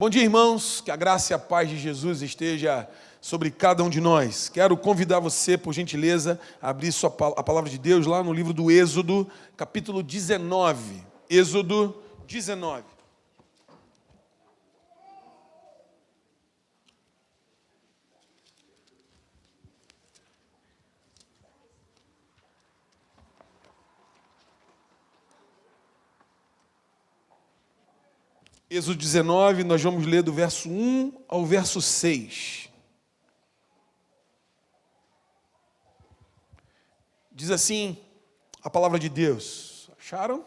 Bom dia, irmãos, que a graça e a paz de Jesus esteja sobre cada um de nós. Quero convidar você, por gentileza, a abrir a palavra de Deus lá no livro do Êxodo, capítulo 19. Êxodo 19. Êxodo 19, nós vamos ler do verso 1 ao verso 6. Diz assim a palavra de Deus. Acharam?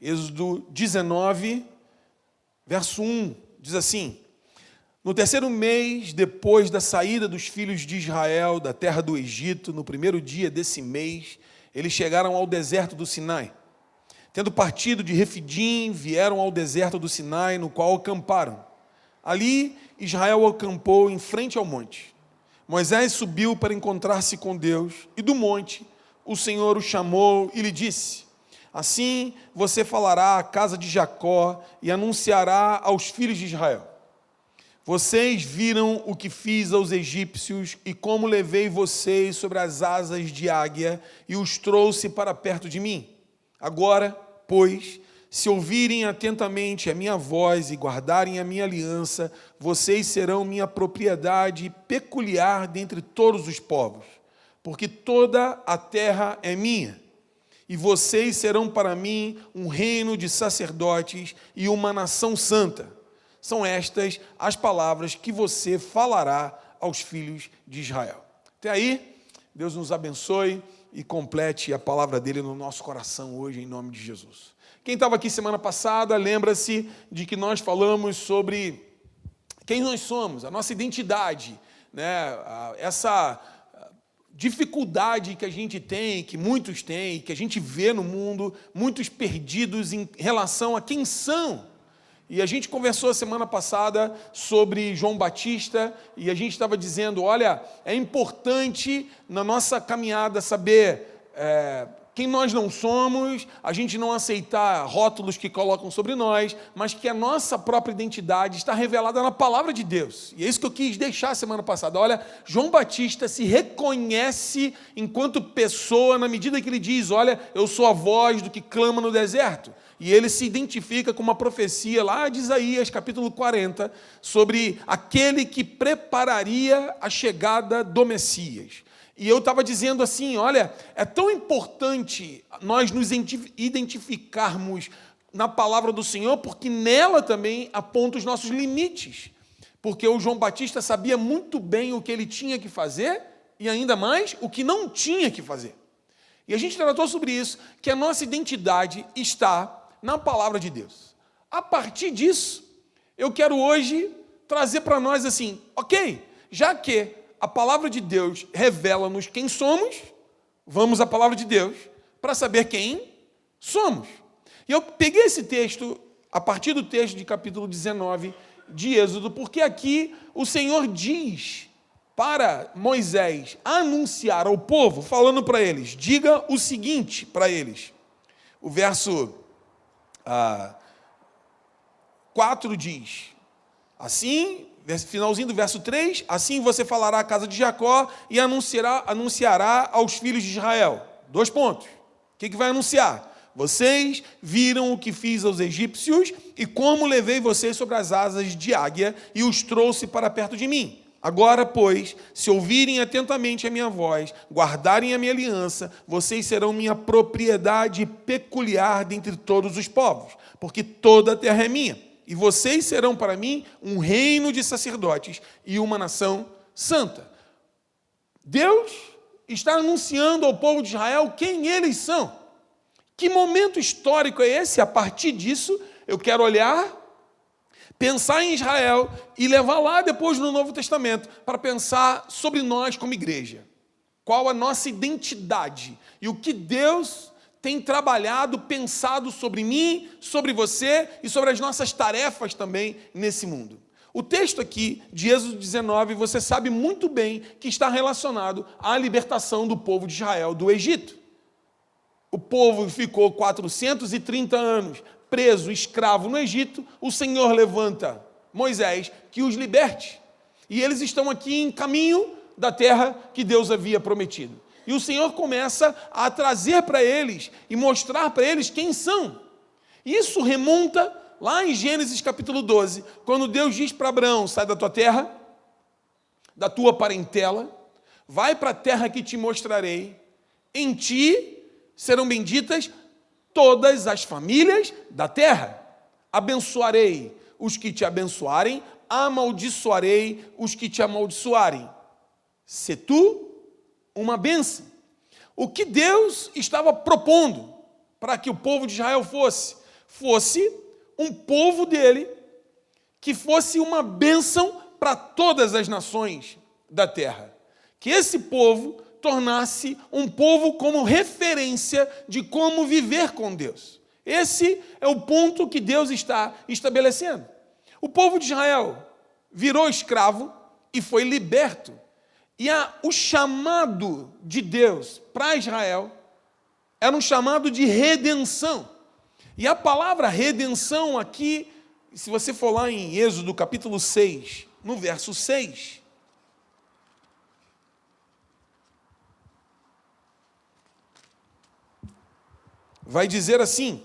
Êxodo 19, verso 1, diz assim: No terceiro mês, depois da saída dos filhos de Israel da terra do Egito, no primeiro dia desse mês, eles chegaram ao deserto do Sinai. Tendo partido de Refidim, vieram ao deserto do Sinai, no qual acamparam. Ali, Israel acampou em frente ao monte. Moisés subiu para encontrar-se com Deus, e do monte o Senhor o chamou e lhe disse: Assim você falará à casa de Jacó e anunciará aos filhos de Israel: Vocês viram o que fiz aos egípcios e como levei vocês sobre as asas de águia e os trouxe para perto de mim. Agora, pois, se ouvirem atentamente a minha voz e guardarem a minha aliança, vocês serão minha propriedade peculiar dentre todos os povos, porque toda a terra é minha, e vocês serão para mim um reino de sacerdotes e uma nação santa. São estas as palavras que você falará aos filhos de Israel. Até aí, Deus nos abençoe e complete a palavra dele no nosso coração hoje, em nome de Jesus. Quem estava aqui semana passada, lembra-se de que nós falamos sobre quem nós somos, a nossa identidade, né? Essa dificuldade que a gente tem, que muitos têm, que a gente vê no mundo, muitos perdidos em relação a quem são. E a gente conversou semana passada sobre João Batista e a gente estava dizendo, olha, é importante na nossa caminhada saber quem nós não somos, a gente não aceitar rótulos que colocam sobre nós, mas que a nossa própria identidade está revelada na palavra de Deus. E é isso que eu quis deixar semana passada. Olha, João Batista se reconhece enquanto pessoa na medida que ele diz, olha, eu sou a voz do que clama no deserto. E ele se identifica com uma profecia lá de Isaías, capítulo 40, sobre aquele que prepararia a chegada do Messias. E eu estava dizendo assim, olha, é tão importante nós nos identificarmos na palavra do Senhor, porque nela também aponta os nossos limites. Porque o João Batista sabia muito bem o que ele tinha que fazer e ainda mais o que não tinha que fazer. E a gente tratou sobre isso, que a nossa identidade está na palavra de Deus. A partir disso, eu quero hoje trazer para nós assim, ok, já que a palavra de Deus revela-nos quem somos, vamos à palavra de Deus para saber quem somos. E eu peguei esse texto, a partir do texto de capítulo 19 de Êxodo, porque aqui o Senhor diz para Moisés anunciar ao povo, falando para eles, diga o seguinte para eles. O verso 4 diz, assim, finalzinho do verso 3, assim você falará à casa de Jacó e anunciará aos filhos de Israel. 2 pontos. O que vai anunciar? Vocês viram o que fiz aos egípcios e como levei vocês sobre as asas de águia e os trouxe para perto de mim. Agora, pois, se ouvirem atentamente a minha voz, guardarem a minha aliança, vocês serão minha propriedade peculiar dentre todos os povos, porque toda a terra é minha. E vocês serão para mim um reino de sacerdotes e uma nação santa. Deus está anunciando ao povo de Israel quem eles são. Que momento histórico é esse? A partir disso, eu quero olhar, pensar em Israel e levar lá depois no Novo Testamento para pensar sobre nós como igreja. Qual a nossa identidade e o que Deus tem trabalhado, pensado sobre mim, sobre você e sobre as nossas tarefas também nesse mundo. O texto aqui de Êxodo 19, você sabe muito bem que está relacionado à libertação do povo de Israel do Egito. O povo ficou 430 anos preso, escravo no Egito, o Senhor levanta Moisés que os liberte. E eles estão aqui em caminho da terra que Deus havia prometido. E o Senhor começa a trazer para eles e mostrar para eles quem são. Isso remonta lá em Gênesis capítulo 12, quando Deus diz para Abraão: sai da tua terra, da tua parentela, vai para a terra que te mostrarei, em ti serão benditas todas as famílias da terra. Abençoarei os que te abençoarem, amaldiçoarei os que te amaldiçoarem. Se tu uma bênção. O que Deus estava propondo para que o povo de Israel fosse um povo dele, que fosse uma bênção para todas as nações da terra. Que esse povo tornasse um povo como referência de como viver com Deus. Esse é o ponto que Deus está estabelecendo. O povo de Israel virou escravo e foi liberto. E o chamado de Deus para Israel era um chamado de redenção. E a palavra redenção aqui, se você for lá em Êxodo capítulo 6, no verso 6, vai dizer assim,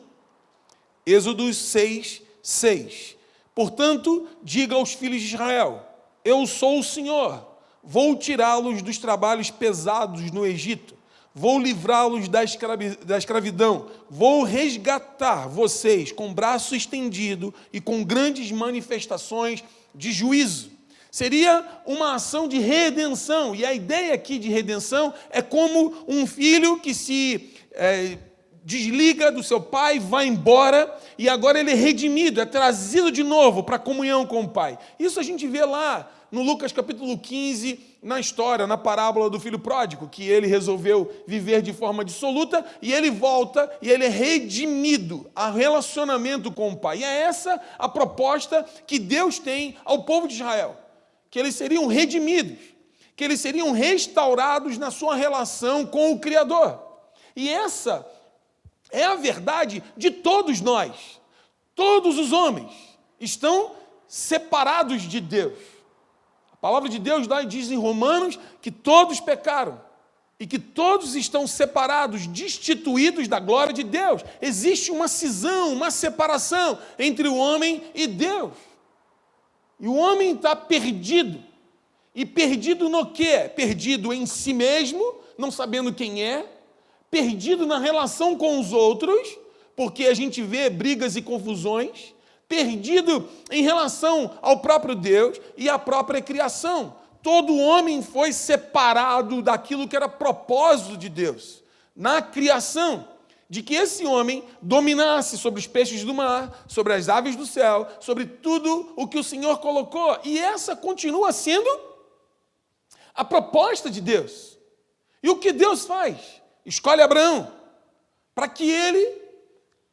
Êxodo 6, 6. Portanto, diga aos filhos de Israel: eu sou o Senhor, vou tirá-los dos trabalhos pesados no Egito, vou livrá-los da escravidão, vou resgatar vocês com braço estendido e com grandes manifestações de juízo. Seria uma ação de redenção, e a ideia aqui de redenção é como um filho que se desliga do seu pai, vai embora, e agora ele é redimido, é trazido de novo para a comunhão com o pai. Isso a gente vê lá no Lucas capítulo 15, na história, na parábola do filho pródigo, que ele resolveu viver de forma dissoluta, e ele volta, e ele é redimido a relacionamento com o pai. E é essa a proposta que Deus tem ao povo de Israel, que eles seriam redimidos, que eles seriam restaurados na sua relação com o Criador. E essa é a verdade de todos nós. Todos os homens estão separados de Deus. A palavra de Deus diz em Romanos que todos pecaram e que todos estão separados, destituídos da glória de Deus. Existe uma cisão, uma separação entre o homem e Deus. E o homem está perdido. E perdido no quê? Perdido em si mesmo, não sabendo quem é, perdido na relação com os outros, porque a gente vê brigas e confusões, perdido em relação ao próprio Deus e à própria criação. Todo homem foi separado daquilo que era propósito de Deus na criação, de que esse homem dominasse sobre os peixes do mar, sobre as aves do céu, sobre tudo o que o Senhor colocou. E essa continua sendo a proposta de Deus. E o que Deus faz? Escolhe Abraão para que ele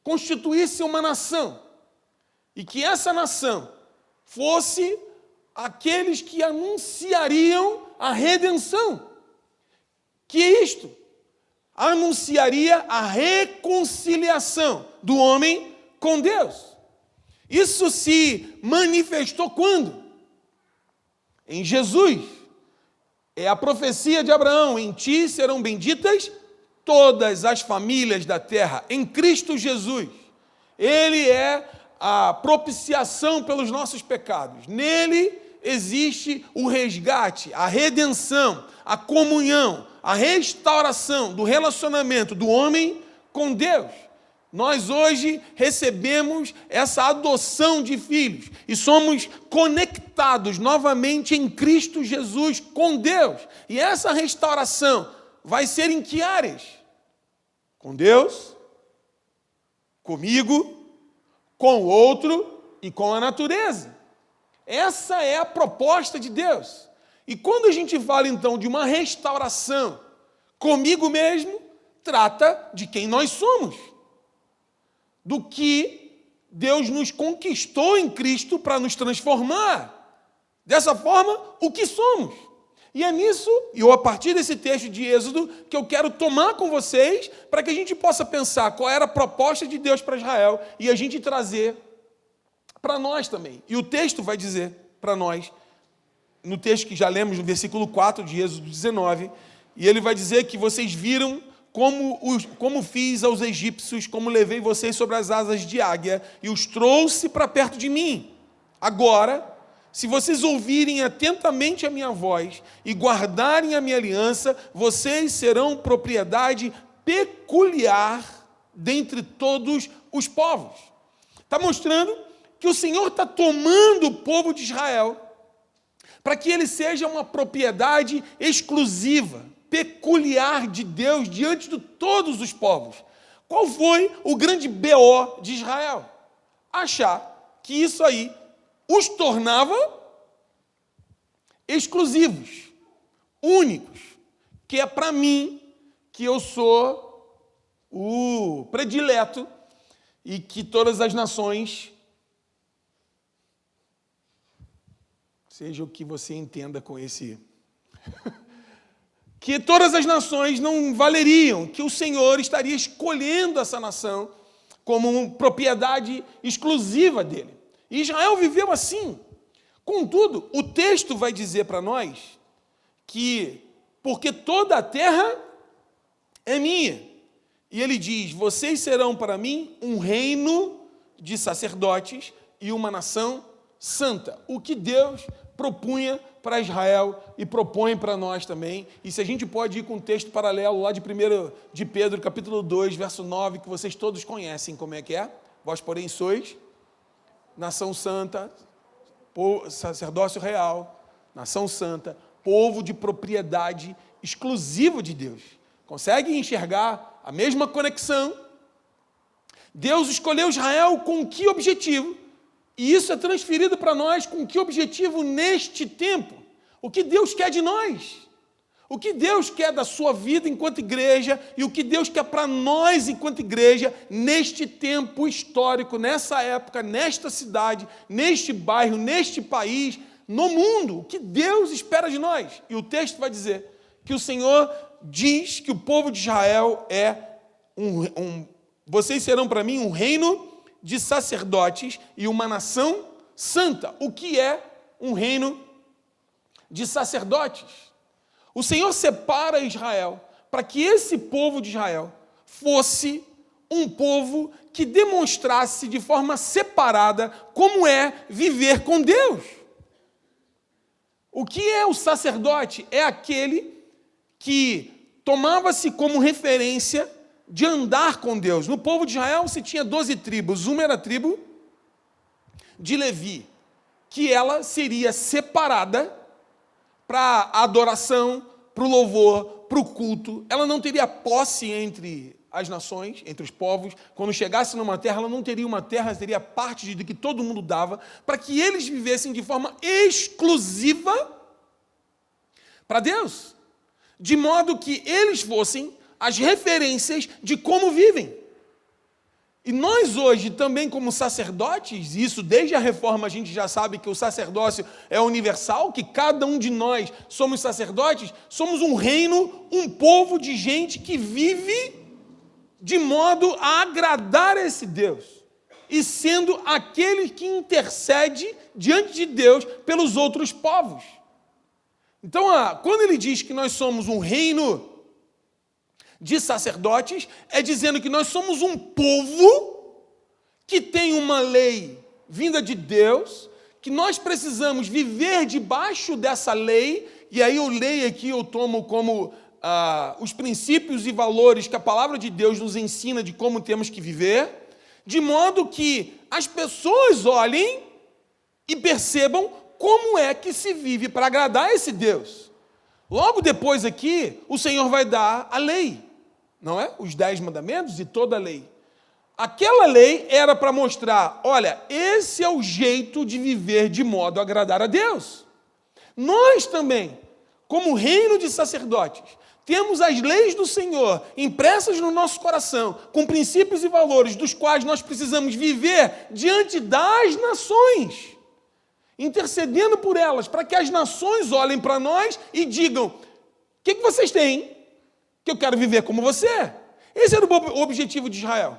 constituísse uma nação e que essa nação fosse aqueles que anunciariam a redenção. Que isto anunciaria a reconciliação do homem com Deus. Isso se manifestou quando? Em Jesus. É a profecia de Abraão: em ti serão benditas todas as famílias da terra, em Cristo Jesus. Ele é a propiciação pelos nossos pecados. Nele existe o resgate, a redenção, a comunhão, a restauração do relacionamento do homem com Deus. Nós hoje recebemos essa adoção de filhos e somos conectados novamente em Cristo Jesus com Deus. E essa restauração vai ser em que áreas? Com Deus, comigo, com o outro e com a natureza. Essa é a proposta de Deus. E quando a gente fala então de uma restauração comigo mesmo, trata de quem nós somos, do que Deus nos conquistou em Cristo para nos transformar. Dessa forma, o que somos. E é nisso, e a partir desse texto de Êxodo, que eu quero tomar com vocês, para que a gente possa pensar qual era a proposta de Deus para Israel, e a gente trazer para nós também. E o texto vai dizer para nós, no texto que já lemos, no versículo 4 de Êxodo 19, e ele vai dizer que vocês viram como fiz aos egípcios, como levei vocês sobre as asas de águia, e os trouxe para perto de mim. Agora, se vocês ouvirem atentamente a minha voz e guardarem a minha aliança, vocês serão propriedade peculiar dentre todos os povos. Está mostrando que o Senhor está tomando o povo de Israel para que ele seja uma propriedade exclusiva, peculiar de Deus diante de todos os povos. Qual foi o grande BO de Israel? Achar que isso aí os tornava exclusivos, únicos, que é para mim, que eu sou o predileto e que todas as nações, seja o que você entenda com esse, que todas as nações não valeriam, que o Senhor estaria escolhendo essa nação como uma propriedade exclusiva dele. E Israel viveu assim. Contudo, o texto vai dizer para nós que, porque toda a terra é minha, e ele diz, vocês serão para mim um reino de sacerdotes e uma nação santa. O que Deus propunha para Israel e propõe para nós também. E se a gente pode ir com um texto paralelo lá de 1 de Pedro, capítulo 2, verso 9, que vocês todos conhecem como é que é. Vós, porém, sois nação santa, sacerdócio real, nação santa, povo de propriedade exclusiva de Deus. Consegue enxergar a mesma conexão? Deus escolheu Israel com que objetivo? E isso é transferido para nós com que objetivo neste tempo? O que Deus quer de nós? O que Deus quer da sua vida enquanto igreja e o que Deus quer para nós enquanto igreja neste tempo histórico, nessa época, nesta cidade, neste bairro, neste país, no mundo. O que Deus espera de nós? E o texto vai dizer que o Senhor diz que o povo de Israel é vocês serão para mim um reino de sacerdotes e uma nação santa. O que é um reino de sacerdotes? O Senhor separa Israel para que esse povo de Israel fosse um povo que demonstrasse de forma separada como é viver com Deus. O que é o sacerdote? É aquele que tomava-se como referência de andar com Deus. No povo de Israel se tinha 12 tribos. Uma era a tribo de Levi, que ela seria separada para a adoração, para o louvor, para o culto. Ela não teria posse entre as nações, entre os povos. Quando chegasse numa terra, ela não teria uma terra, teria parte de que todo mundo dava, para que eles vivessem de forma exclusiva para Deus, de modo que eles fossem as referências de como vivem. E nós hoje também como sacerdotes, isso desde a reforma a gente já sabe que o sacerdócio é universal, que cada um de nós somos sacerdotes, somos um reino, um povo de gente que vive de modo a agradar a esse Deus, e sendo aquele que intercede diante de Deus pelos outros povos. Então, quando ele diz que nós somos um reino de sacerdotes, é dizendo que nós somos um povo que tem uma lei vinda de Deus, que nós precisamos viver debaixo dessa lei, e aí eu leio aqui, eu tomo como os princípios e valores que a palavra de Deus nos ensina de como temos que viver, de modo que as pessoas olhem e percebam como é que se vive para agradar esse Deus. Logo depois aqui, o Senhor vai dar a lei, não é? Os 10 mandamentos e toda a lei. Aquela lei era para mostrar, olha, esse é o jeito de viver de modo a agradar a Deus. Nós também, como reino de sacerdotes, temos as leis do Senhor impressas no nosso coração, com princípios e valores dos quais nós precisamos viver diante das nações. intercedendo por elas, para que as nações olhem para nós e digam: o que vocês têm? Que eu quero viver como você. Esse era o objetivo de Israel.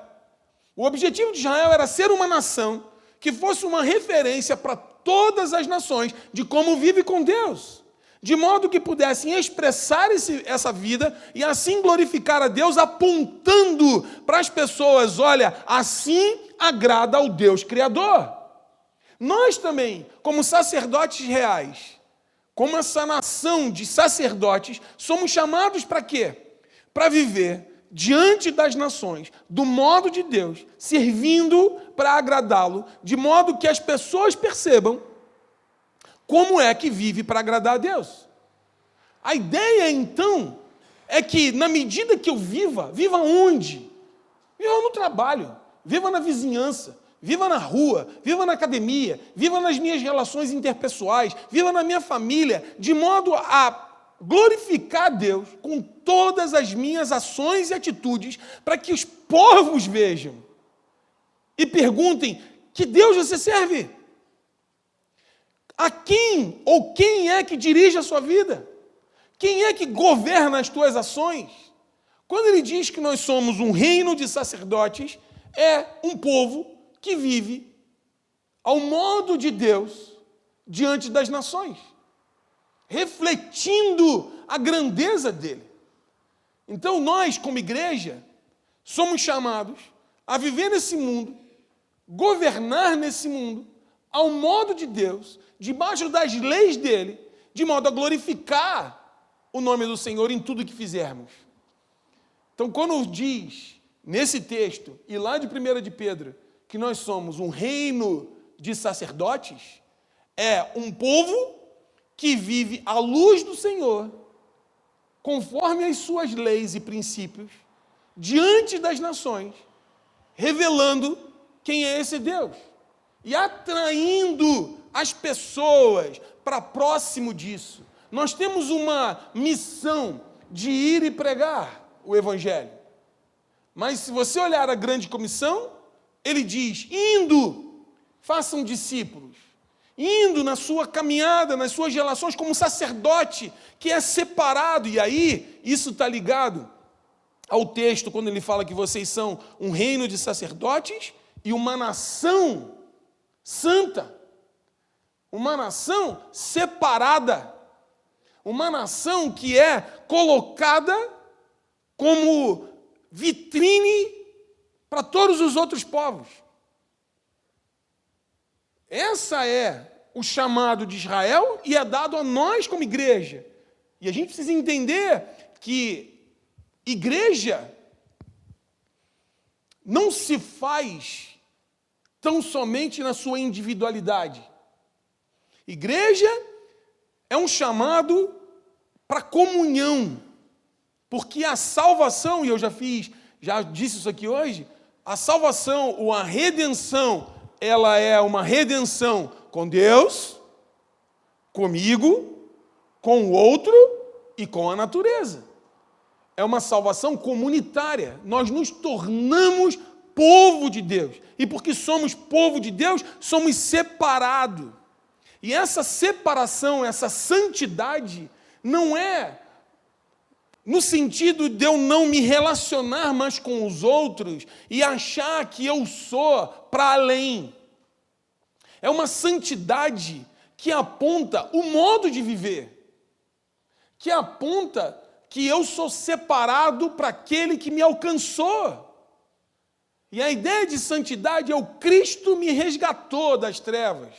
O objetivo de Israel era ser uma nação que fosse uma referência para todas as nações de como vive com Deus, de modo que pudessem expressar essa vida e assim glorificar a Deus, apontando para as pessoas: olha, assim agrada ao Deus Criador. Nós também, como sacerdotes reais, como essa nação de sacerdotes, somos chamados para quê? Para viver diante das nações, do modo de Deus, servindo para agradá-lo, de modo que as pessoas percebam como é que vive para agradar a Deus. A ideia, então, é que, na medida que eu viva onde? Viva no trabalho, viva na vizinhança, viva na rua, viva na academia, viva nas minhas relações interpessoais, viva na minha família, de modo a glorificar a Deus com todas as minhas ações e atitudes, para que os povos vejam e perguntem: que Deus você serve? A quem ou quem é que dirige a sua vida? Quem é que governa as tuas ações? Quando ele diz que nós somos um reino de sacerdotes, é um povo que vive ao modo de Deus diante das nações, refletindo a grandeza dele. Então nós, como igreja, somos chamados a viver nesse mundo, governar nesse mundo, ao modo de Deus, debaixo das leis dele, de modo a glorificar o nome do Senhor em tudo que fizermos. Então, quando diz, nesse texto, e lá de 1 de Pedro, que nós somos um reino de sacerdotes, é um povo que vive à luz do Senhor, conforme as suas leis e princípios, diante das nações, revelando quem é esse Deus e atraindo as pessoas para próximo disso. Nós temos uma missão de ir e pregar o Evangelho. Mas se você olhar a grande comissão, ele diz: indo, façam discípulos. Indo na sua caminhada, nas suas relações como sacerdote, que é separado. E aí, isso está ligado ao texto, quando ele fala que vocês são um reino de sacerdotes e uma nação santa. Uma nação separada. Uma nação que é colocada como vitrine para todos os outros povos. Essa é o chamado de Israel e é dado a nós como igreja. E a gente precisa entender que igreja não se faz tão somente na sua individualidade. Igreja é um chamado para comunhão, porque a salvação, e eu já disse isso aqui hoje, a salvação ou a redenção, ela é uma redenção com Deus, comigo, com o outro e com a natureza. É uma salvação comunitária. Nós nos tornamos povo de Deus. E porque somos povo de Deus, somos separados. E essa separação, essa santidade, não é no sentido de eu não me relacionar mais com os outros e achar que eu sou para além. É uma santidade que aponta o modo de viver, que aponta que eu sou separado para aquele que me alcançou. E a ideia de santidade é o Cristo me resgatou das trevas.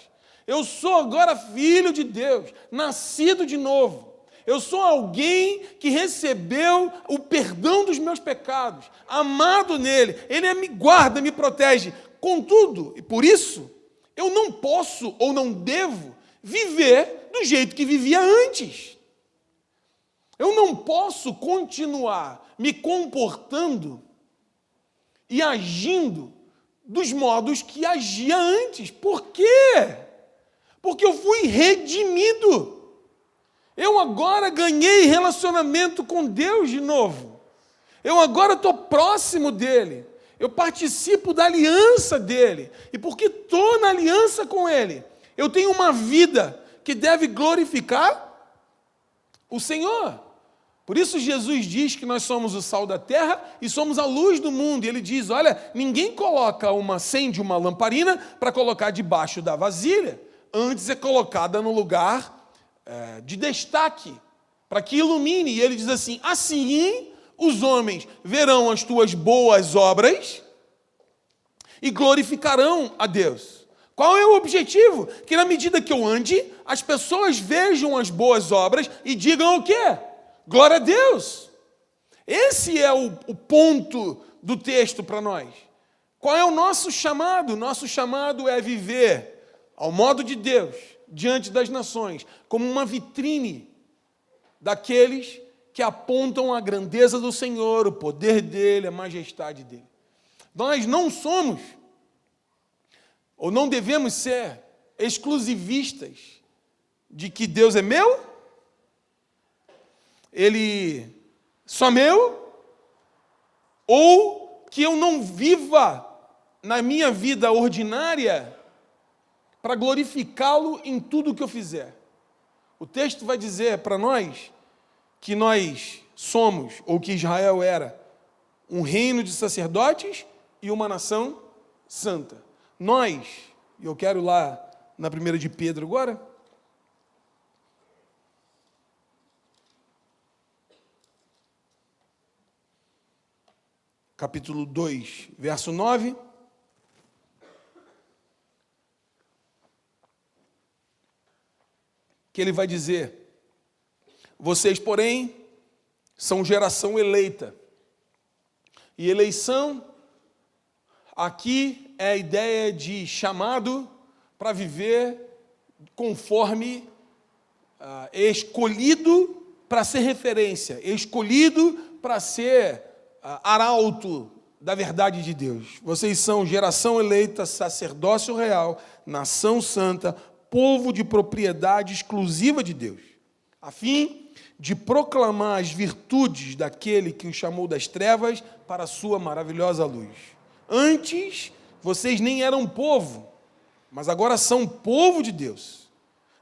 Eu sou agora filho de Deus, nascido de novo. Eu sou alguém que recebeu o perdão dos meus pecados, amado nele. Ele me guarda, me protege. Contudo, e por isso, eu não posso ou não devo viver do jeito que vivia antes. Eu não posso continuar me comportando e agindo dos modos que agia antes. Por quê? Porque eu fui redimido. Eu agora ganhei relacionamento com Deus de novo. Eu agora estou próximo dele. Eu participo da aliança dele. E porque estou na aliança com ele, Eu tenho uma vida que deve glorificar o Senhor. Por isso Jesus diz que nós somos o sal da terra e somos a luz do mundo. E ele diz, olha, ninguém acende uma lamparina para colocar debaixo da vasilha. Antes é colocada no lugar de destaque, para que ilumine. E ele diz assim, assim os homens verão as tuas boas obras e glorificarão a Deus. Qual é o objetivo? Que na medida que eu ande, as pessoas vejam as boas obras e digam o quê? Glória a Deus. Esse é o ponto do texto para nós. Qual é o nosso chamado? Nosso chamado é viver ao modo de Deus, diante das nações, como uma vitrine daqueles que apontam a grandeza do Senhor, o poder dele, a majestade dele. Nós não somos, ou não devemos ser, exclusivistas de que Deus é meu, Ele só meu, ou que eu não viva na minha vida ordinária para glorificá-lo em tudo que eu fizer. O texto vai dizer para nós que nós somos, ou que Israel era, um reino de sacerdotes e uma nação santa. Nós, e eu quero lá na 1 de Pedro agora, capítulo 2, verso 9, que ele vai dizer, vocês, porém, são geração eleita. E eleição, aqui é a ideia de chamado para viver conforme escolhido para ser referência, escolhido para ser arauto da verdade de Deus. Vocês são geração eleita, sacerdócio real, nação santa, povo de propriedade exclusiva de Deus, a fim de proclamar as virtudes daquele que os chamou das trevas para a sua maravilhosa luz. Antes, vocês nem eram povo, mas agora são povo de Deus.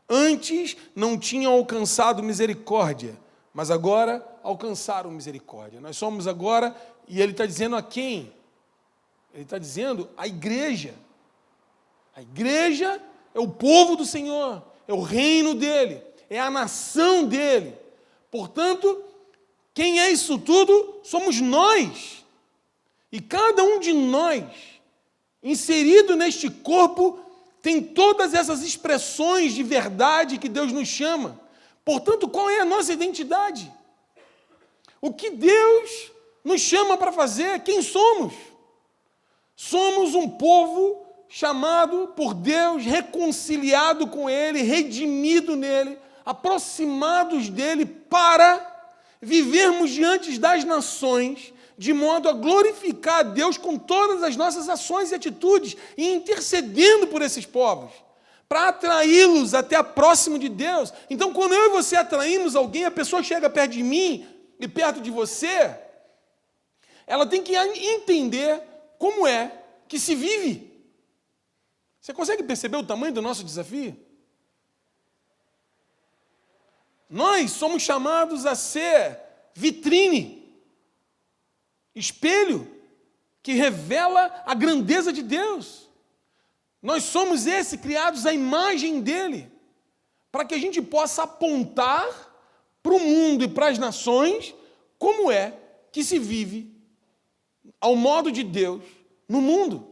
Antes, não tinham alcançado misericórdia, mas agora alcançaram misericórdia. Nós somos agora, e ele está dizendo a quem? Ele está dizendo a igreja. A igreja é o povo do Senhor, é o reino dele, é a nação dele. Portanto, quem é isso tudo? Somos nós. E cada um de nós, inserido neste corpo, tem todas essas expressões de verdade que Deus nos chama. Portanto, qual é a nossa identidade? O que Deus nos chama para fazer? Quem somos? Somos um povo chamado por Deus, reconciliado com Ele, redimido nele, aproximados dele para vivermos diante das nações, de modo a glorificar a Deus com todas as nossas ações e atitudes, e intercedendo por esses povos, para atraí-los até próximo de Deus. Então, quando eu e você atraímos alguém, a pessoa chega perto de mim e perto de você, ela tem que entender como é que se vive. Você consegue perceber o tamanho do nosso desafio? Nós somos chamados a ser vitrine, espelho, que revela a grandeza de Deus. Nós somos criados à imagem dele, para que a gente possa apontar para o mundo e para as nações como é que se vive ao modo de Deus no mundo,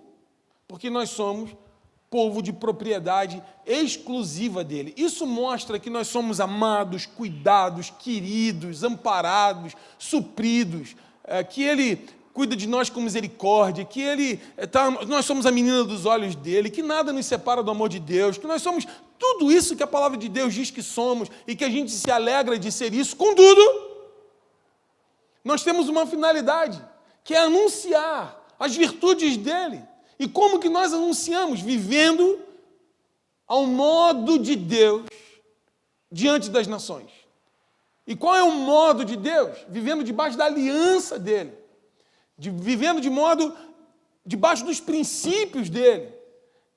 porque nós somos povo de propriedade exclusiva dele. Isso mostra que nós somos amados, cuidados, queridos, amparados, supridos, que ele cuida de nós com misericórdia, que nós somos a menina dos olhos dele, que nada nos separa do amor de Deus, que nós somos tudo isso que a palavra de Deus diz que somos e que a gente se alegra de ser isso. Contudo, nós temos uma finalidade, que é anunciar as virtudes dele. E como que nós anunciamos? Vivendo ao modo de Deus diante das nações. E qual é o modo de Deus? Vivendo debaixo da aliança dele. Vivendo debaixo dos princípios dele.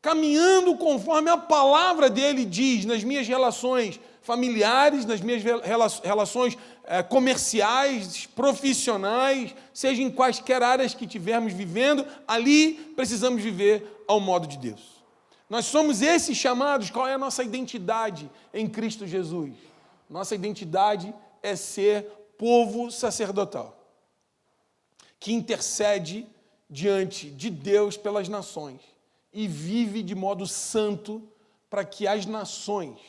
caminhando conforme a palavra dele diz, nas minhas relações familiares, nas minhas relações comerciais, profissionais, seja em quaisquer áreas que estivermos vivendo, ali precisamos viver ao modo de Deus. Nós somos esses chamados. Qual é a nossa identidade em Cristo Jesus? Nossa identidade é ser povo sacerdotal, que intercede diante de Deus pelas nações e vive de modo santo para que as nações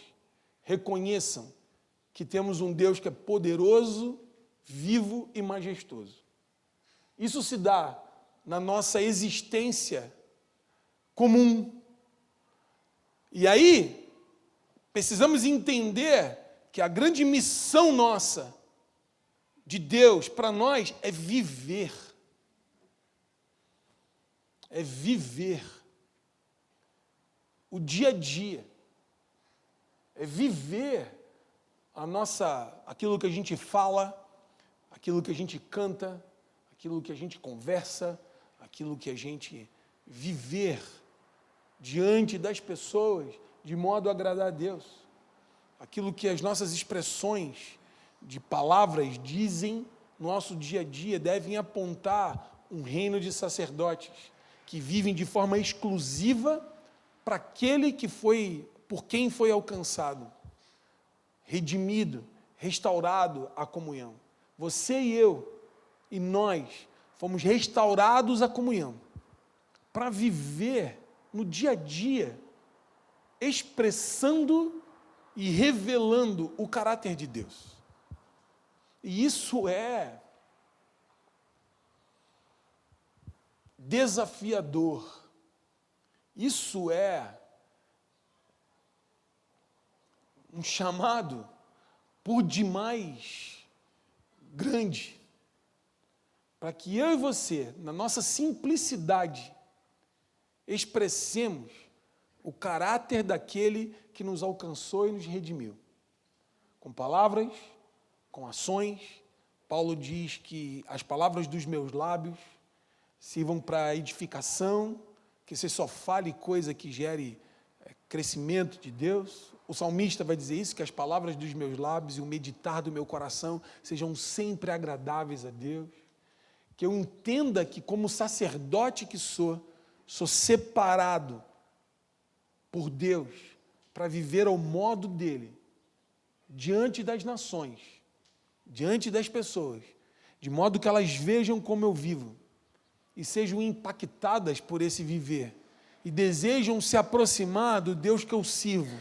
reconheçam que temos um Deus que é poderoso, vivo e majestoso. Isso se dá na nossa existência comum. E aí, precisamos entender que a grande missão nossa, de Deus para nós, é viver. É viver o dia a dia. É viver aquilo que a gente fala, aquilo que a gente canta, aquilo que a gente conversa, aquilo que a gente viver diante das pessoas, de modo a agradar a Deus. Aquilo que as nossas expressões de palavras dizem no nosso dia a dia devem apontar um reino de sacerdotes que vivem de forma exclusiva para aquele por quem foi alcançado, redimido, restaurado à comunhão. Você e eu, e nós, fomos restaurados à comunhão para viver no dia a dia, expressando e revelando o caráter de Deus. E isso é desafiador. Isso é um chamado por demais grande, para que eu e você, na nossa simplicidade, expressemos o caráter daquele que nos alcançou e nos redimiu. Com palavras, com ações. Paulo diz que as palavras dos meus lábios sirvam para edificação, que você só fale coisa que gere crescimento de Deus. O salmista vai dizer isso, que as palavras dos meus lábios e o meditar do meu coração sejam sempre agradáveis a Deus. Que eu entenda que, como sacerdote que sou separado por Deus para viver ao modo dele, diante das nações, diante das pessoas, de modo que elas vejam como eu vivo e sejam impactadas por esse viver e desejam se aproximar do Deus que eu sirvo,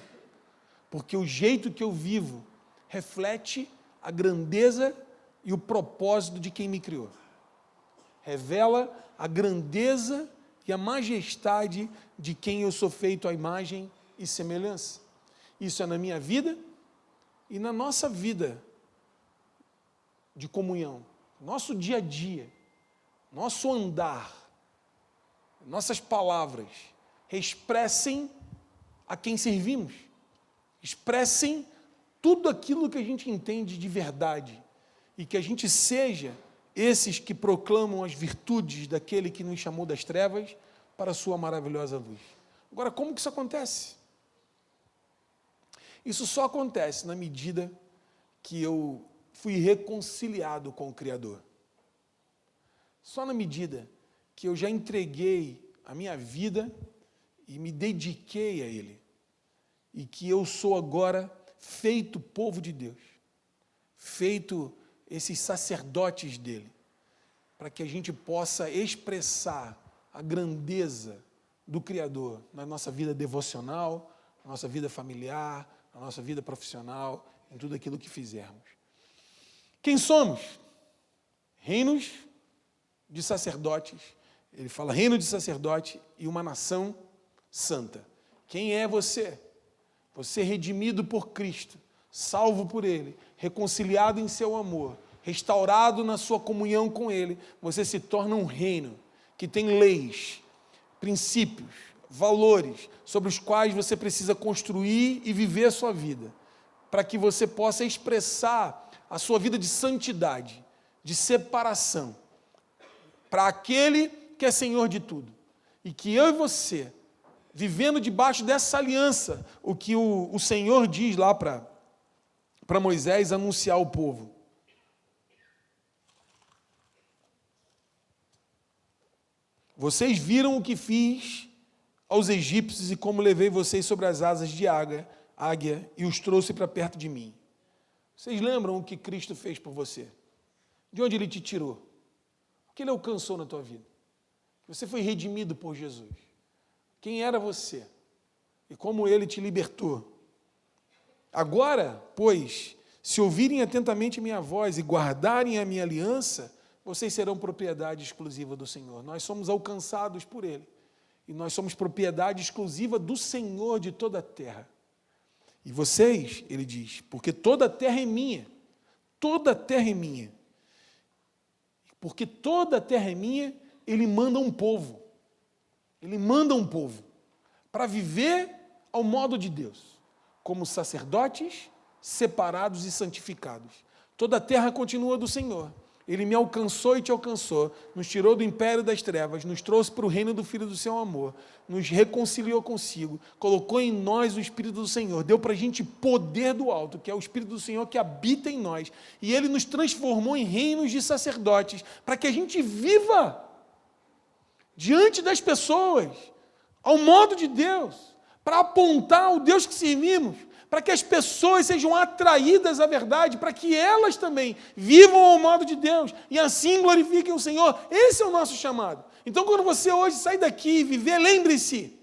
porque o jeito que eu vivo reflete a grandeza e o propósito de quem me criou. Revela a grandeza e a majestade de quem eu sou feito à imagem e semelhança. Isso é na minha vida e na nossa vida de comunhão, nosso dia a dia, nosso andar, nossas palavras expressem a quem servimos, expressem tudo aquilo que a gente entende de verdade e que a gente seja esses que proclamam as virtudes daquele que nos chamou das trevas para a sua maravilhosa luz. Agora, como que isso acontece? Isso só acontece na medida que eu fui reconciliado com o Criador. Só na medida que eu já entreguei a minha vida e me dediquei a Ele. E que eu sou agora feito povo de Deus, feito esses sacerdotes dele, para que a gente possa expressar a grandeza do Criador na nossa vida devocional, na nossa vida familiar, na nossa vida profissional, em tudo aquilo que fizermos. Quem somos? Reinos de sacerdotes. Ele fala reino de sacerdote e uma nação santa. Quem é você? Você redimido por Cristo, salvo por Ele, reconciliado em seu amor, restaurado na sua comunhão com Ele, você se torna um reino que tem leis, princípios, valores, sobre os quais você precisa construir e viver a sua vida, para que você possa expressar a sua vida de santidade, de separação, para aquele que é Senhor de tudo. E que eu e você vivendo debaixo dessa aliança, o que o Senhor diz lá para Moisés anunciar ao povo. Vocês viram o que fiz aos egípcios e como levei vocês sobre as asas de águia e os trouxe para perto de mim. Vocês lembram o que Cristo fez por você? De onde Ele te tirou? O que Ele alcançou na tua vida? Você foi redimido por Jesus. Quem era você? E como Ele te libertou? Agora, pois, se ouvirem atentamente minha voz e guardarem a minha aliança, vocês serão propriedade exclusiva do Senhor. Nós somos alcançados por Ele. E nós somos propriedade exclusiva do Senhor de toda a terra. E vocês, Ele diz, porque toda a terra é minha. Toda a terra é minha. Porque toda a terra é minha, Ele manda um povo. Ele manda um povo para viver ao modo de Deus, como sacerdotes, separados e santificados. Toda a terra continua do Senhor. Ele me alcançou e te alcançou, nos tirou do império das trevas, nos trouxe para o reino do Filho do seu amor, nos reconciliou consigo, colocou em nós o Espírito do Senhor, deu para a gente poder do alto, que é o Espírito do Senhor que habita em nós, e Ele nos transformou em reinos de sacerdotes, para que a gente viva diante das pessoas, ao modo de Deus, para apontar o Deus que servimos, para que as pessoas sejam atraídas à verdade, para que elas também vivam ao modo de Deus e assim glorifiquem o Senhor. Esse é o nosso chamado. Então, quando você hoje sai daqui e viver, lembre-se,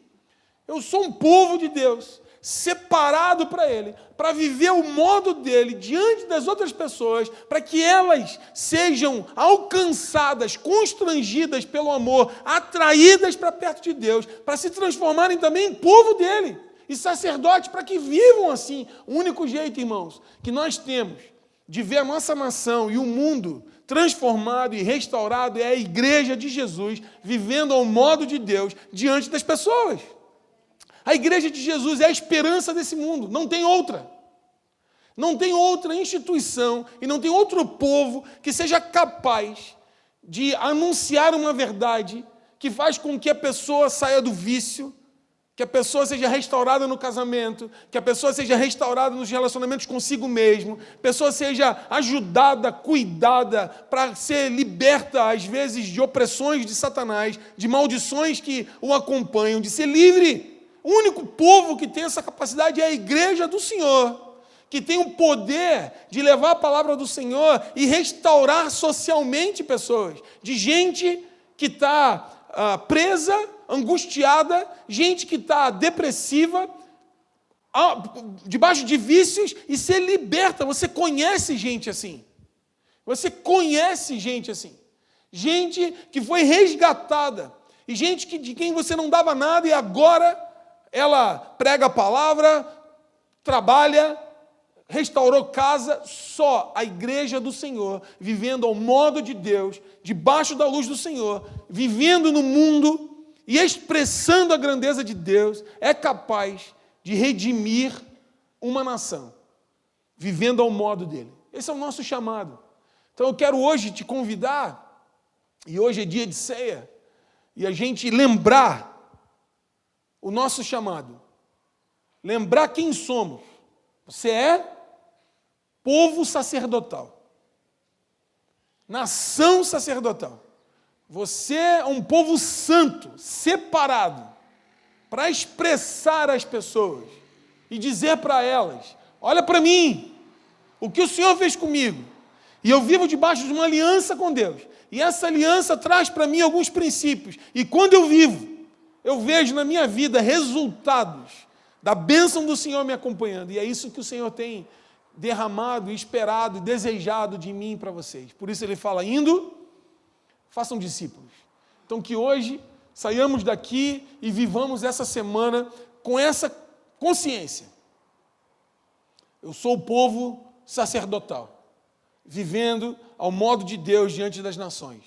eu sou um povo de Deus, separado para Ele, para viver o modo dEle diante das outras pessoas, para que elas sejam alcançadas, constrangidas pelo amor, atraídas para perto de Deus, para se transformarem também em povo dEle. E sacerdotes para que vivam assim. O único jeito, irmãos, que nós temos de ver a nossa nação e o mundo transformado e restaurado é a igreja de Jesus vivendo ao modo de Deus diante das pessoas. A igreja de Jesus é a esperança desse mundo, não tem outra. Não tem outra instituição e não tem outro povo que seja capaz de anunciar uma verdade que faz com que a pessoa saia do vício, que a pessoa seja restaurada no casamento, que a pessoa seja restaurada nos relacionamentos consigo mesmo, a pessoa seja ajudada, cuidada, para ser liberta, às vezes, de opressões de Satanás, de maldições que o acompanham, de ser livre. O único povo que tem essa capacidade é a igreja do Senhor, que tem o poder de levar a palavra do Senhor e restaurar socialmente pessoas, de gente que está presa, angustiada, gente que está depressiva, debaixo de vícios, e ser liberta. Você conhece gente assim. Você conhece gente assim. Gente que foi resgatada. E gente de quem você não dava nada e agora ela prega a palavra, trabalha, restaurou casa. Só a igreja do Senhor, vivendo ao modo de Deus, debaixo da luz do Senhor, vivendo no mundo e expressando a grandeza de Deus, é capaz de redimir uma nação, vivendo ao modo dele. Esse é o nosso chamado. Então eu quero hoje te convidar, e hoje é dia de ceia, e a gente lembrar o nosso chamado, lembrar quem somos. Você é povo sacerdotal, nação sacerdotal. Você é um povo santo, separado, para expressar às pessoas e dizer para elas: olha para mim, o que o Senhor fez comigo. E eu vivo debaixo de uma aliança com Deus. E essa aliança traz para mim alguns princípios. E quando eu vivo, eu vejo na minha vida resultados da bênção do Senhor me acompanhando. E é isso que o Senhor tem derramado, esperado, desejado de mim para vocês. Por isso Ele fala: indo, façam discípulos. Então que hoje saiamos daqui e vivamos essa semana com essa consciência. Eu sou o povo sacerdotal, vivendo ao modo de Deus diante das nações,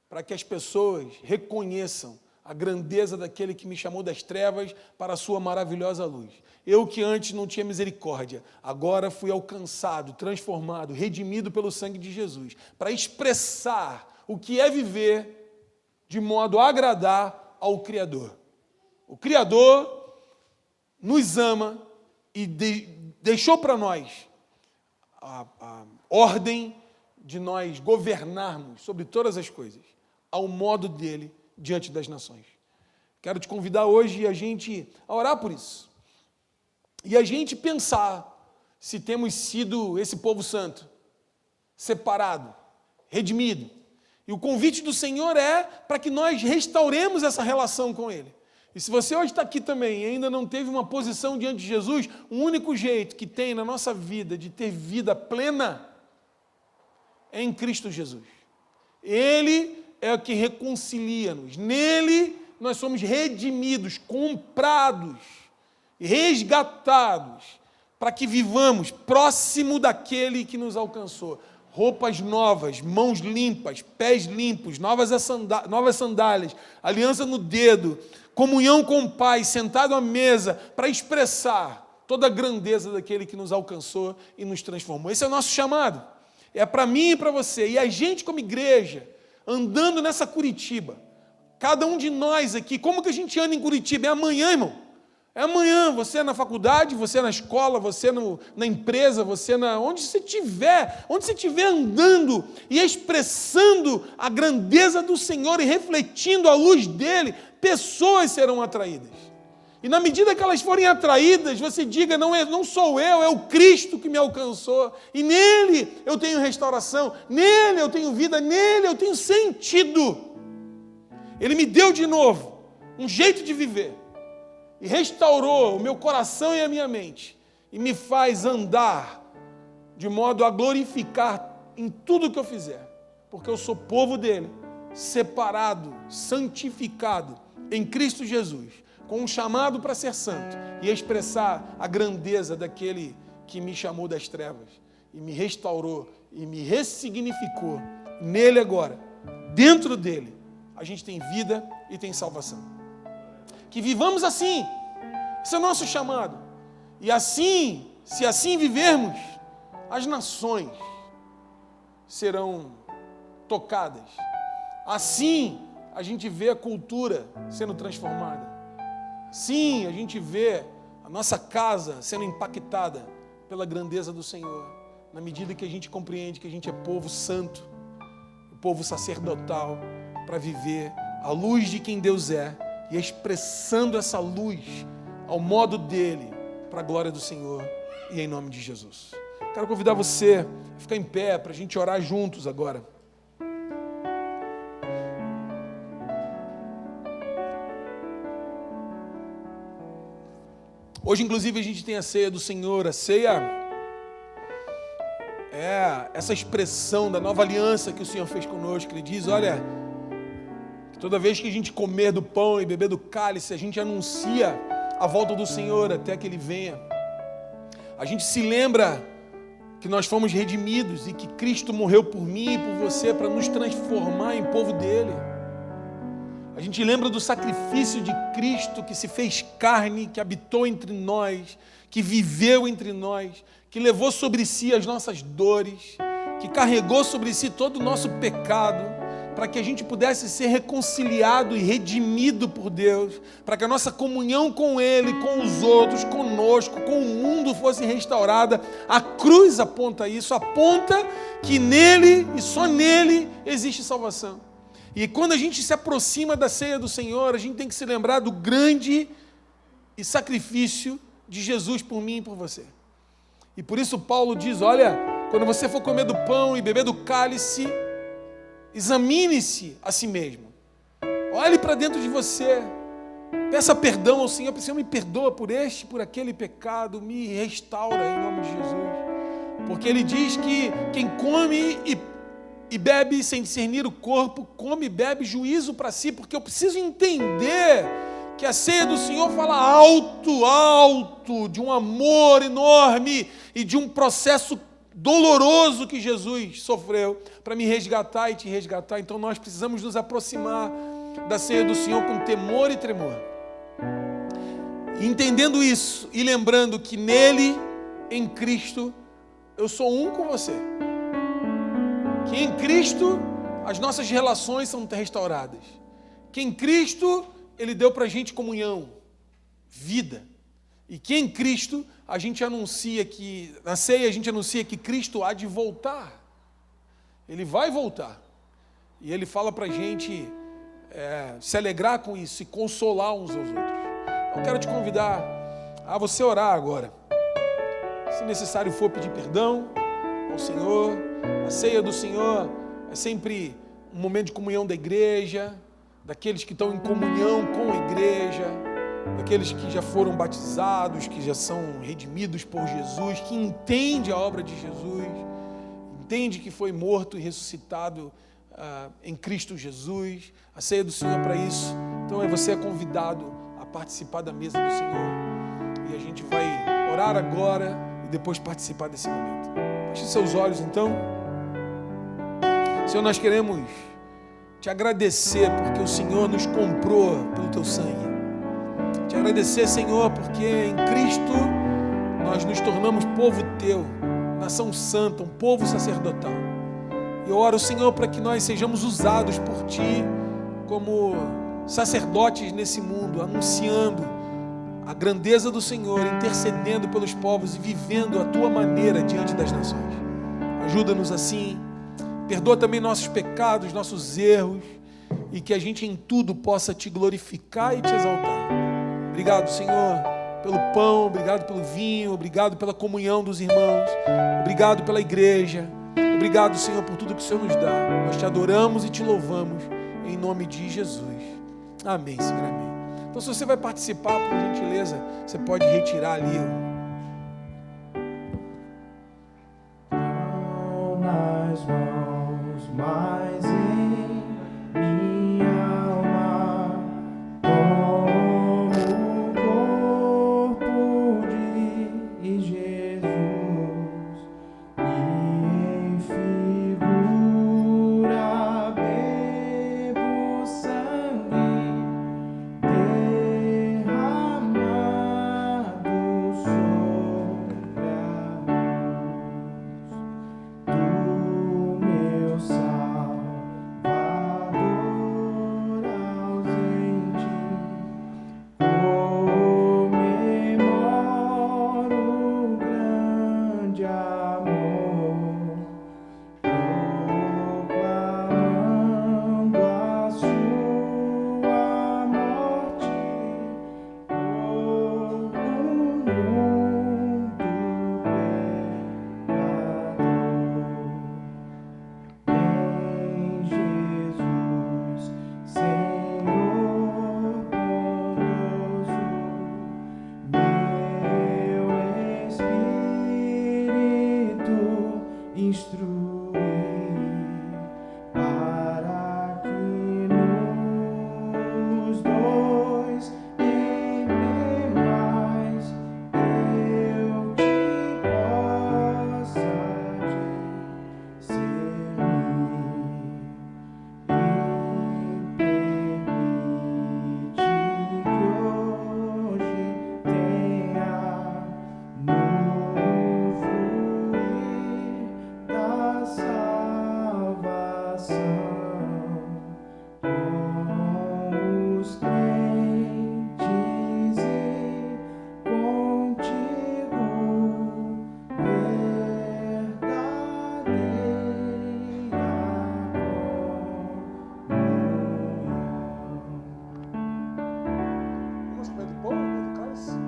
para que as pessoas reconheçam a grandeza daquele que me chamou das trevas para a sua maravilhosa luz. Eu que antes não tinha misericórdia, agora fui alcançado, transformado, redimido pelo sangue de Jesus, para expressar o que é viver de modo a agradar ao Criador. O Criador nos ama e deixou para nós a ordem de nós governarmos sobre todas as coisas, ao modo dele, diante das nações. Quero te convidar hoje a orar por isso. E a gente pensar se temos sido esse povo santo, separado, redimido. E o convite do Senhor é para que nós restauremos essa relação com Ele. E se você hoje está aqui também e ainda não teve uma posição diante de Jesus, o único jeito que tem na nossa vida de ter vida plena é em Cristo Jesus. Ele é o que reconcilia-nos. Nele nós somos redimidos, comprados, resgatados, para que vivamos próximo daquele que nos alcançou. Roupas novas, mãos limpas, pés limpos, novas sandálias, aliança no dedo, comunhão com o Pai, sentado à mesa, para expressar toda a grandeza daquele que nos alcançou e nos transformou. Esse é o nosso chamado. É para mim e para você. E a gente, como igreja, andando nessa Curitiba, cada um de nós aqui, como que a gente anda em Curitiba? É amanhã, irmão. É amanhã, você na faculdade, você na escola, você na empresa, você onde você estiver andando e expressando a grandeza do Senhor e refletindo a luz dele, pessoas serão atraídas. E na medida que elas forem atraídas, você diga, não sou eu, é o Cristo que me alcançou. E nele eu tenho restauração, nele eu tenho vida, nele eu tenho sentido. Ele me deu de novo um jeito de viver. E restaurou o meu coração e a minha mente. E me faz andar de modo a glorificar em tudo que eu fizer. Porque eu sou povo dele, separado, santificado em Cristo Jesus, com um chamado para ser santo e expressar a grandeza daquele que me chamou das trevas e me restaurou e me ressignificou. Nele agora, dentro dele, a gente tem vida e tem salvação. Que vivamos assim, esse é o nosso chamado. E assim, se assim vivermos, as nações serão tocadas. Assim, a gente vê a cultura sendo transformada. Sim, a gente vê a nossa casa sendo impactada pela grandeza do Senhor, na medida que a gente compreende que a gente é povo santo, povo sacerdotal, para viver à luz de quem Deus é, e expressando essa luz ao modo dele, para a glória do Senhor e em nome de Jesus. Quero convidar você a ficar em pé para a gente orar juntos agora. Hoje, inclusive, a gente tem a ceia do Senhor. A ceia é essa expressão da nova aliança que o Senhor fez conosco. Ele diz, olha, toda vez que a gente comer do pão e beber do cálice, a gente anuncia a volta do Senhor até que Ele venha. A gente se lembra que nós fomos redimidos e que Cristo morreu por mim e por você para nos transformar em povo dele. A gente lembra do sacrifício de Cristo que se fez carne, que habitou entre nós, que viveu entre nós, que levou sobre si as nossas dores, que carregou sobre si todo o nosso pecado, para que a gente pudesse ser reconciliado e redimido por Deus, para que a nossa comunhão com Ele, com os outros, conosco, com o mundo fosse restaurada. A cruz aponta isso, aponta que nele e só nele existe salvação. E quando a gente se aproxima da ceia do Senhor, a gente tem que se lembrar do grande e sacrifício de Jesus por mim e por você. E por isso Paulo diz, olha, quando você for comer do pão e beber do cálice, examine-se a si mesmo. Olhe para dentro de você. Peça perdão ao Senhor. Senhor, me perdoa por este, por aquele pecado. Me restaura em nome de Jesus. Porque Ele diz que quem come e bebe sem discernir o corpo, come e bebe juízo para si. Porque eu preciso entender que a ceia do Senhor fala alto, de um amor enorme e de um processo doloroso que Jesus sofreu para me resgatar e te resgatar. Então nós precisamos nos aproximar da ceia do Senhor com temor e tremor. E entendendo isso e lembrando que nele, em Cristo, eu sou um com você. Que em Cristo as nossas relações são restauradas. Que em Cristo Ele deu para a gente comunhão. vida. E que em Cristo a gente anuncia que, na ceia a gente anuncia que Cristo há de voltar. Ele vai voltar. E Ele fala para a gente se alegrar com isso e consolar uns aos outros. Eu quero te convidar a você orar agora. Se necessário for pedir perdão ao Senhor. A ceia do Senhor é sempre um momento de comunhão da igreja, daqueles que estão em comunhão com a igreja, daqueles que já foram batizados, que já são redimidos por Jesus, que entende a obra de Jesus, entende que foi morto e ressuscitado em Cristo Jesus. A ceia do Senhor é para isso. Então você é convidado a participar da mesa do Senhor. E a gente vai orar agora e depois participar desse momento. Feche seus olhos então. Senhor, nós queremos te agradecer porque o Senhor nos comprou pelo teu sangue. Te agradecer, Senhor, porque em Cristo nós nos tornamos povo teu, nação santa, um povo sacerdotal. E eu oro, Senhor, para que nós sejamos usados por Ti como sacerdotes nesse mundo, anunciando a grandeza do Senhor, intercedendo pelos povos e vivendo a Tua maneira diante das nações. Ajuda-nos assim, perdoa também nossos pecados, nossos erros, e que a gente em tudo possa Te glorificar e Te exaltar. Obrigado, Senhor, pelo pão, obrigado pelo vinho, obrigado pela comunhão dos irmãos, obrigado pela igreja. Obrigado, Senhor, por tudo que o Senhor nos dá. Nós Te adoramos e Te louvamos em nome de Jesus. Amém, Senhor, amém. Então, se você vai participar, por gentileza, você pode retirar ali nas mãos, mas em minha alma tomo o corpo de Jesus e em figura bebo sangue derramado sobre a do meu Salvador ausente, comemoro o grande amor, proclamando a sua morte por um mundo pecador. Em Jesus, Senhor bondoso, meu espírito instrui para que nos dois emblemas eu te possa discernir e permite que hoje tenha no fluir da salvação com os crentes e contigo verdadeira Vamos comer do pão, do cálice?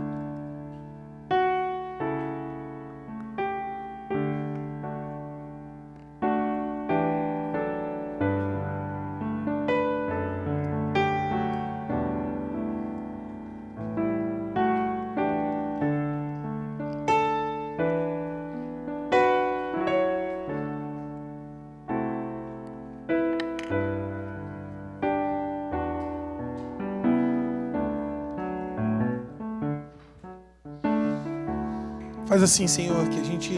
Faz assim, Senhor, que a gente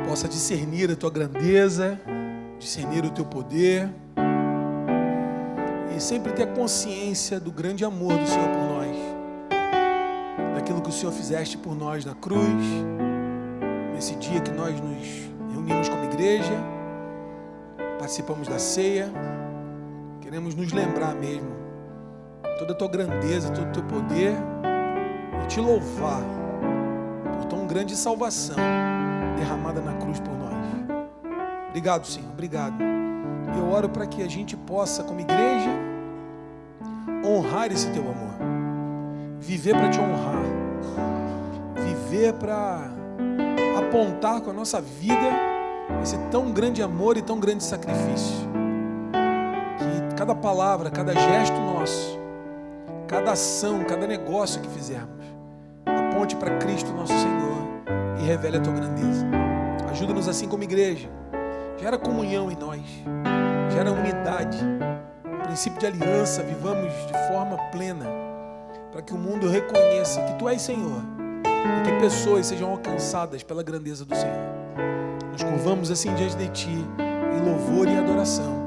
possa discernir a Tua grandeza, discernir o Teu poder e sempre ter a consciência do grande amor do Senhor por nós, daquilo que o Senhor fizeste por nós na cruz, nesse dia que nós nos reunimos como igreja, participamos da ceia. Queremos nos lembrar mesmo toda a tua grandeza, todo o teu poder e te louvar por tão grande salvação derramada na cruz por nós. Obrigado, Senhor, obrigado. E eu oro para que a gente possa, como igreja, honrar esse teu amor, viver para te honrar, viver para apontar com a nossa vida esse tão grande amor e tão grande sacrifício. Que cada palavra, cada gesto nosso, cada ação, cada negócio que fizermos, aponte para Cristo nosso Senhor e revele a tua grandeza. Ajuda-nos assim como igreja. Gera comunhão em nós, gera unidade, um princípio de aliança, vivamos de forma plena, para que o mundo reconheça que Tu és Senhor e que pessoas sejam alcançadas pela grandeza do Senhor. Nos curvamos assim diante de Ti, em louvor e adoração.